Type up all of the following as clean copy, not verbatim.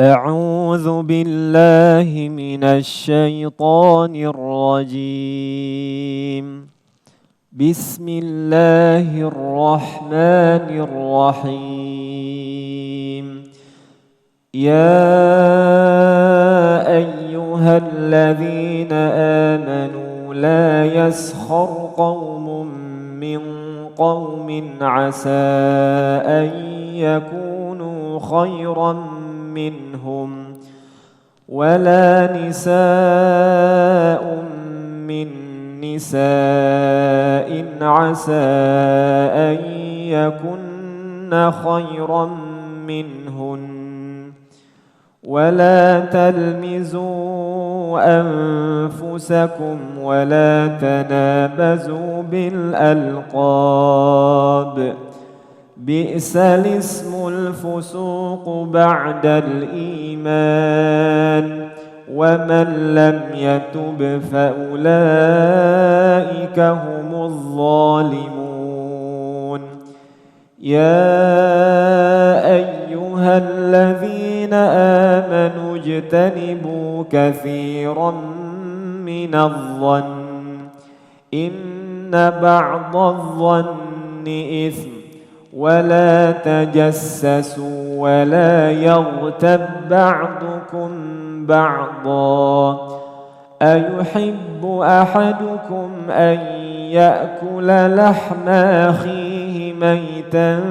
أعوذ بالله من الشيطان الرجيم. بسم الله الرحمن الرحيم. يا أيها الذين آمنوا لا يسخر قوم من قوم عسى أن يكونوا خيرا منهم ولا نساء من نساء عسى أن يكن خيرا منهن ولا تلمزوا أنفسكم ولا تنابزوا بالألقاب بئس الاسم الفسوق بعد الإيمان ومن لم يتب فأولئك هم الظالمون. يا أيها الذين آمنوا اجتنبوا كثيرا من الظن إن بعض الظن إثم ولا تجسسوا ولا يغتب بعضكم بعضا أيحب أحدكم أن يأكل لحم أخيه ميتا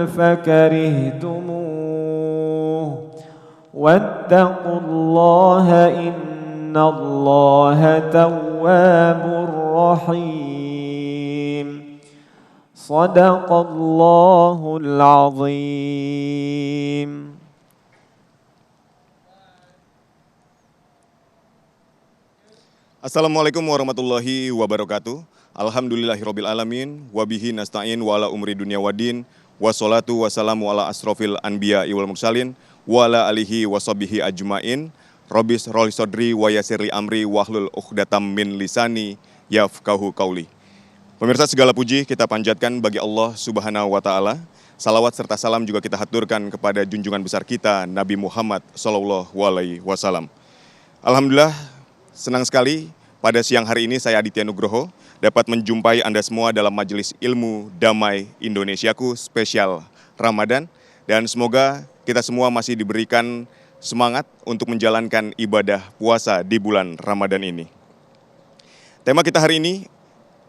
فكرهتموه واتقوا الله إن الله تواب رحيم. صدق الله العظيم. Assalamualaikum warahmatullahi wabarakatuh. Alhamdulillahirabbil alamin wa bihi nasta'in wa ala umri dunya waddin wassalatu wassalamu ala asrofil anbiya wal mursalin wa ala alihi washabihi ajmain. Rabbis roli sodri wa yassirli amri wahlul 'uqdatam min lisani yafqahu qauli. Pemirsa, segala puji kita panjatkan bagi Allah Subhanahu wa taala. Salawat serta salam juga kita haturkan kepada junjungan besar kita Nabi Muhammad sallallahu alaihi wasallam. Alhamdulillah, senang sekali pada siang hari ini saya Aditya Nugroho dapat menjumpai Anda semua dalam Majelis Ilmu Damai Indonesiaku spesial Ramadan, dan semoga kita semua masih diberikan semangat untuk menjalankan ibadah puasa di bulan Ramadan ini. Tema kita hari ini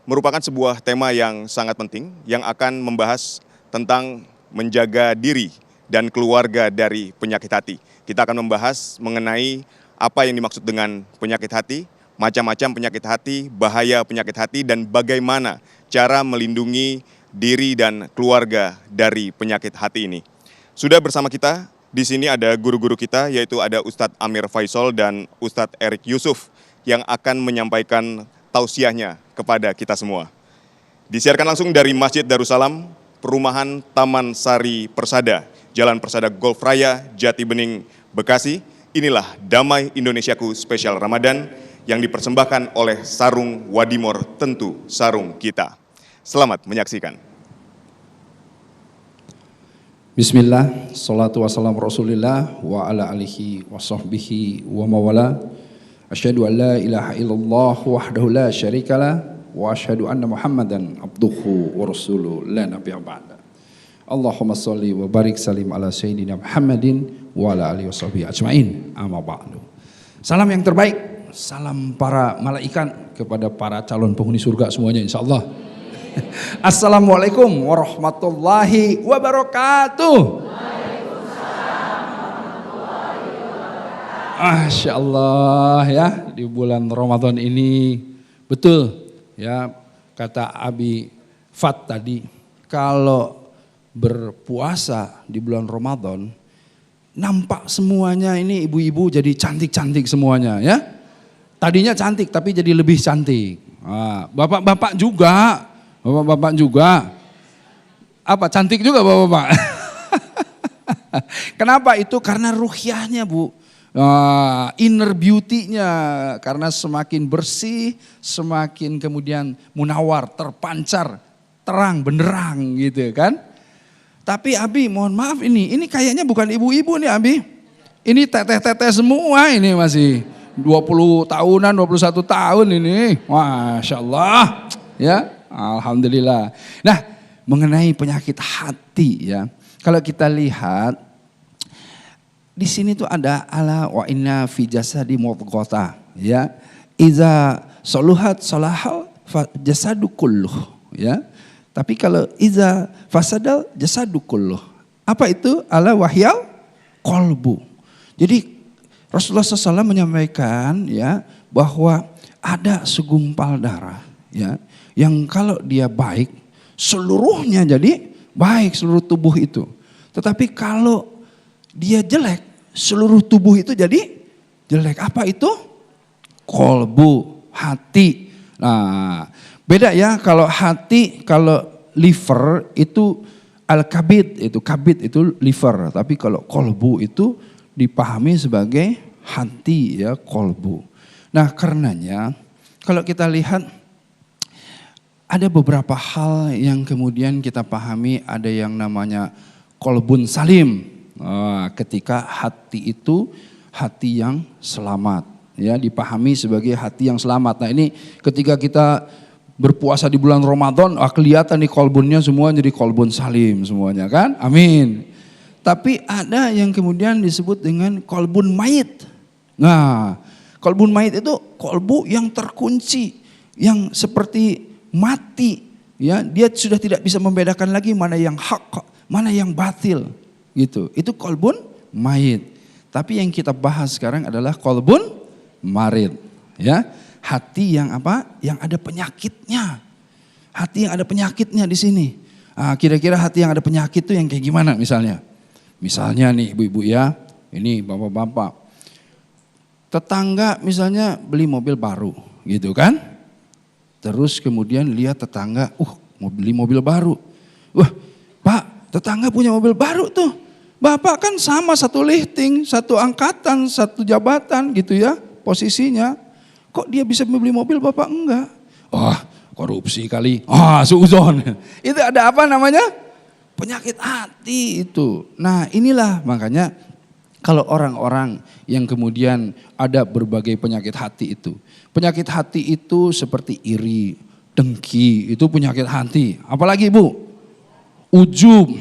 merupakan sebuah tema yang sangat penting yang akan membahas tentang menjaga diri dan keluarga dari penyakit hati. Kita akan membahas mengenai apa yang dimaksud dengan penyakit hati, macam-macam penyakit hati, bahaya penyakit hati, dan bagaimana cara melindungi diri dan keluarga dari penyakit hati ini. Sudah bersama kita di sini ada guru-guru kita, yaitu ada Ustadz Amir Faisal dan Ustadz Erik Yusuf yang akan menyampaikan tausiahnya kepada kita semua. Disiarkan langsung dari Masjid Darussalam, Perumahan Taman Sari Persada, Jalan Persada Golf Raya, Jati Bening, Bekasi. Inilah Damai Indonesiaku spesial Ramadan yang dipersembahkan oleh Sarung Wadimor, tentu sarung kita. Selamat menyaksikan. Bismillah, salatu wassalamu rasulillah wa ala alihi wa sahbihi wa mawala. Asyhadu an la ilaha illallah wahdahu la syarikalah wa asyhadu anna Muhammadan abduhu wa rasuluhu la nabiyya ba'da. Allahumma shalli wa barik salim ala sayyidina Muhammadin wa ala alihi washabihi ajmain. Amma ba'du. Salam yang terbaik, salam para malaikat kepada para calon penghuni surga semuanya insyaallah. Assalamualaikum warahmatullahi wabarakatuh. Masya Allah ya, di bulan Ramadan ini betul ya kata Abi Fat tadi, kalau berpuasa di bulan Ramadan nampak semuanya ini ibu-ibu jadi cantik-cantik semuanya ya. Tadinya cantik tapi jadi lebih cantik. Nah, bapak-bapak juga, apa cantik juga bapak-bapak. Kenapa itu? Karena ruhiyahnya Bu. Inner beauty-nya, karena semakin bersih, semakin kemudian munawar, terpancar, terang, benderang gitu kan. Tapi Abi mohon maaf ini kayaknya bukan ibu-ibu nih Abi. Ini teteh-teteh semua ini masih 20 tahunan, 21 tahun ini. Masya Allah. Ya, alhamdulillah. Nah, mengenai penyakit hati ya. Kalau kita lihat di sini tuh ada ala wa inna fi jasadi mudghah ya. Iza saluhat salahal jasadu kulluh ya. Tapi kalau iza fasadal jasadu kulluh. Apa itu? Ala wahyal qalbu. Jadi Rasulullah SAW menyampaikan ya bahwa ada segumpal darah ya yang kalau dia baik seluruhnya jadi baik seluruh tubuh itu. Tetapi kalau dia jelek seluruh tubuh itu jadi jelek. Apa itu? Kolbu, hati. Nah, beda ya kalau hati, kalau liver itu al-kabid itu liver. Tapi kalau kolbu itu dipahami sebagai hati ya, kolbu. Nah karenanya kalau kita lihat ada beberapa hal yang kemudian kita pahami, ada yang namanya kolbun salim. Ketika hati itu hati yang selamat ya, dipahami sebagai hati yang selamat. Nah ini ketika kita berpuasa di bulan Ramadan, kelihatan nih kolbunnya semua jadi kolbun salim semuanya kan, amin. Tapi ada yang kemudian disebut dengan kolbun mayit. Nah, kolbun mayit itu kolbu yang terkunci, yang seperti mati. Ya, dia sudah tidak bisa membedakan lagi mana yang hak, mana yang batil. Gitu. Itu kolbun mayit. Tapi yang kita bahas sekarang adalah kolbun marid. Ya, hati yang apa? Yang ada penyakitnya. Hati yang ada penyakitnya di sini. Kira-kira hati yang ada penyakit itu yang kayak gimana misalnya? Misalnya nih ibu-ibu ya, ini bapak-bapak. Tetangga misalnya beli mobil baru gitu kan. Terus kemudian lihat tetangga, mau beli mobil baru. Wah Pak, tetangga punya mobil baru tuh. Bapak kan sama satu lifting, satu angkatan, satu jabatan gitu ya posisinya. Kok dia bisa membeli mobil Bapak enggak? Korupsi kali. Suuzon. Itu ada apa namanya? Penyakit hati itu. Nah inilah makanya kalau orang-orang yang kemudian ada berbagai penyakit hati itu. Penyakit hati itu seperti iri, dengki, itu penyakit hati. Apalagi Bu? Ujub,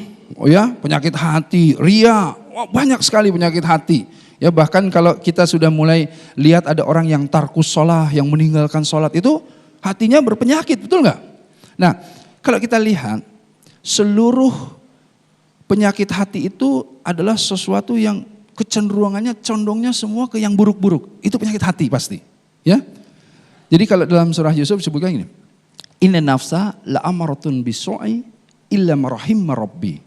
penyakit hati, ria, banyak sekali penyakit hati. Ya bahkan kalau kita sudah mulai lihat ada orang yang tarkus sholah, yang meninggalkan sholat itu hatinya berpenyakit, betul nggak? Nah kalau kita lihat seluruh penyakit hati itu adalah sesuatu yang kecenderungannya, condongnya semua ke yang buruk-buruk. Itu penyakit hati pasti. Ya. Jadi kalau dalam surah Yusuf disebutkan gini, inna nafsa la'amaratun bisu'i illa marahim rabbi.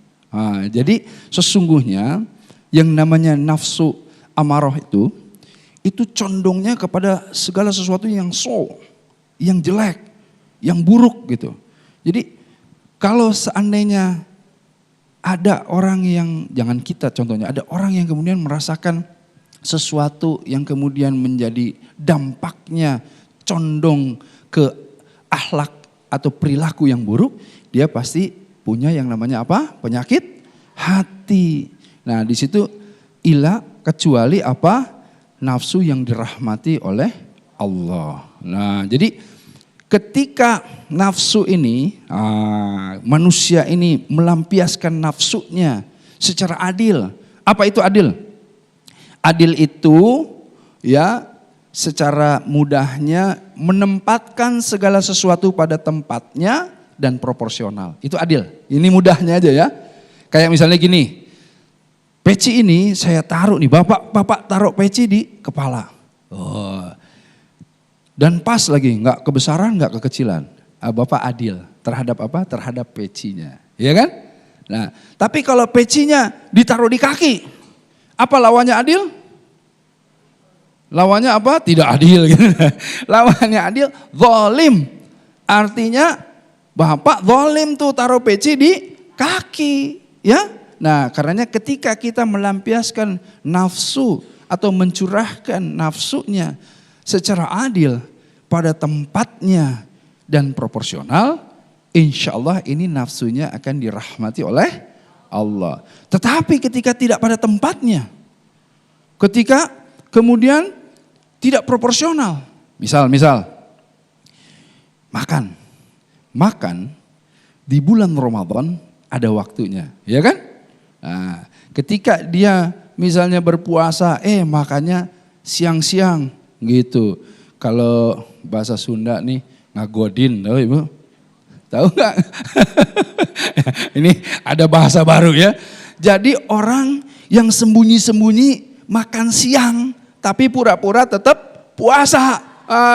Jadi sesungguhnya yang namanya nafsu amarah itu condongnya kepada segala sesuatu yang yang jelek, yang buruk gitu. Jadi kalau seandainya ada orang yang, jangan kita contohnya, ada orang yang kemudian merasakan sesuatu yang kemudian menjadi dampaknya condong ke akhlak atau perilaku yang buruk, dia pasti punya yang namanya apa? Penyakit hati. Nah di situ ila kecuali apa? Nafsu yang dirahmati oleh Allah. Nah jadi ketika nafsu ini, manusia ini melampiaskan nafsunya secara adil. Apa itu adil? Adil itu ya secara mudahnya menempatkan segala sesuatu pada tempatnya dan proporsional. Itu adil. Ini mudahnya aja ya. Kayak misalnya gini, peci ini saya taruh nih, bapak taruh peci di kepala. Dan pas lagi, nggak kebesaran, nggak kekecilan. Bapak adil terhadap apa? Terhadap pecinya, ya kan? Nah, tapi kalau pecinya ditaruh di kaki, apa lawannya adil? Lawannya apa? Tidak adil. Gitu. Lawannya adil, zalim. Artinya bapak zalim tuh taruh peci di kaki, ya? Nah, karenanya ketika kita melampiaskan nafsu atau mencurahkan nafsunya secara adil pada tempatnya dan proporsional, insya Allah ini nafsunya akan dirahmati oleh Allah. Tetapi ketika tidak pada tempatnya, ketika kemudian tidak proporsional. Misal makan di bulan Ramadan ada waktunya, ya kan? Nah, ketika dia misalnya berpuasa, makannya siang-siang gitu. Kalau bahasa Sunda nih ngagodin, tahu Ibu? Tahu nggak? Ini ada bahasa baru ya. Jadi orang yang sembunyi-sembunyi makan siang, tapi pura-pura tetap puasa.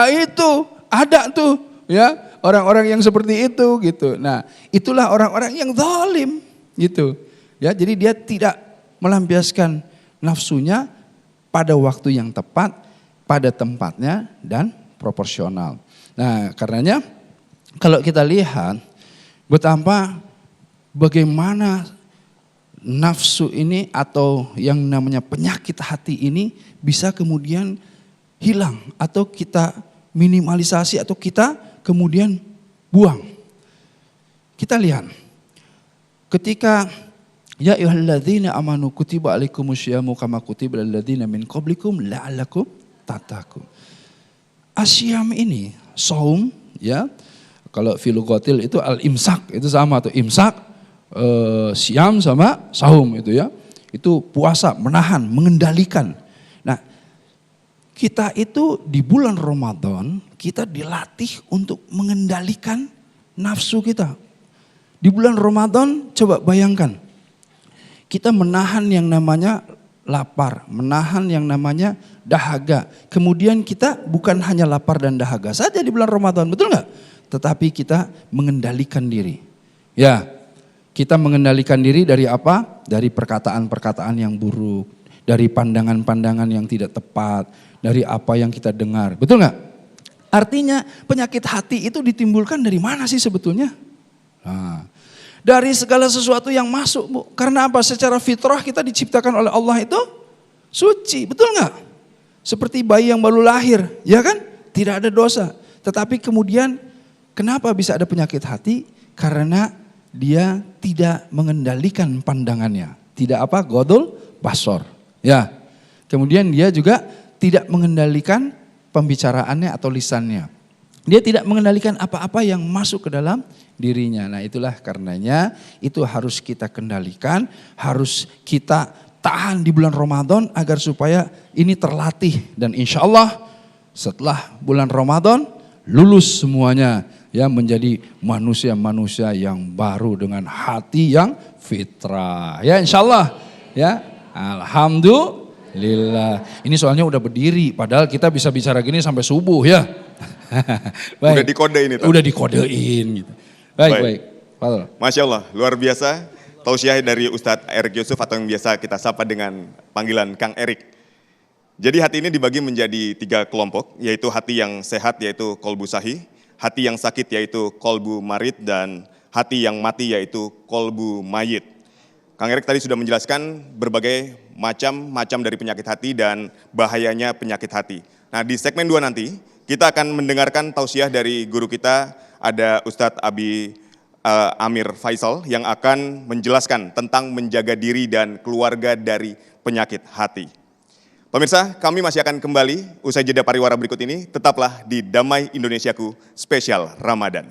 Itu ada tuh ya orang-orang yang seperti itu gitu. Nah itulah orang-orang yang zalim gitu. Ya jadi dia tidak melampiaskan nafsunya pada waktu yang tepat, pada tempatnya dan proporsional. Nah karenanya kalau kita lihat betapa bagaimana nafsu ini atau yang namanya penyakit hati ini bisa kemudian hilang atau kita minimalisasi atau kita kemudian buang. Kita lihat ketika ya ayyuhalladzina amanu kutiba alaikumusyamu kama kutiba alal ladzina min qablikum la'allakum tattaqun. Asyam ini saum ya. Kalau filugotil itu al-imsak itu sama tuh imsak siam sama saum itu ya. Itu puasa, menahan, mengendalikan. Nah, kita itu di bulan Ramadan kita dilatih untuk mengendalikan nafsu kita. Di bulan Ramadan coba bayangkan. Kita menahan yang namanya lapar, menahan yang namanya dahaga. Kemudian kita bukan hanya lapar dan dahaga saja di bulan Ramadan, betul nggak? Tetapi kita mengendalikan diri. Ya, kita mengendalikan diri dari apa? Dari perkataan-perkataan yang buruk, dari pandangan-pandangan yang tidak tepat, dari apa yang kita dengar. Betul nggak? Artinya penyakit hati itu ditimbulkan dari mana sih sebetulnya? Nah, dari segala sesuatu yang masuk, Bu. Karena apa? Secara fitrah kita diciptakan oleh Allah itu suci, betul nggak? Seperti bayi yang baru lahir, ya kan? Tidak ada dosa. Tetapi kemudian kenapa bisa ada penyakit hati? Karena dia tidak mengendalikan pandangannya. Tidak apa? Godol basor. Ya. Kemudian dia juga tidak mengendalikan pembicaraannya atau lisannya. Dia tidak mengendalikan apa-apa yang masuk ke dalam dirinya. Nah itulah karenanya itu harus kita kendalikan, harus kita tahan di bulan Ramadan agar supaya ini terlatih. Dan insya Allah setelah bulan Ramadan lulus semuanya ya menjadi manusia-manusia yang baru dengan hati yang fitrah. Ya insya Allah ya. Alhamdulillah. Ini soalnya udah berdiri padahal kita bisa bicara gini sampai subuh ya. Udah dikodein itu. Udah dikodein gitu. Baik. Fadol. Masya Allah, luar biasa. Tausiah dari Ustadz Erik Yusuf atau yang biasa kita sapa dengan panggilan Kang Erik. Jadi hati ini dibagi menjadi 3 kelompok, yaitu hati yang sehat yaitu kolbu sahih, hati yang sakit yaitu kolbu marid, dan hati yang mati yaitu kolbu mayit. Kang Erik tadi sudah menjelaskan berbagai macam dari penyakit hati dan bahayanya penyakit hati. Nah di segmen 2 nanti kita akan mendengarkan tausiah dari guru kita, ada Ustadz Abi Amir Faisal yang akan menjelaskan tentang menjaga diri dan keluarga dari penyakit hati. Pemirsa, kami masih akan kembali usai jeda pariwara berikut ini. Tetaplah di Damai Indonesiaku Spesial Ramadan.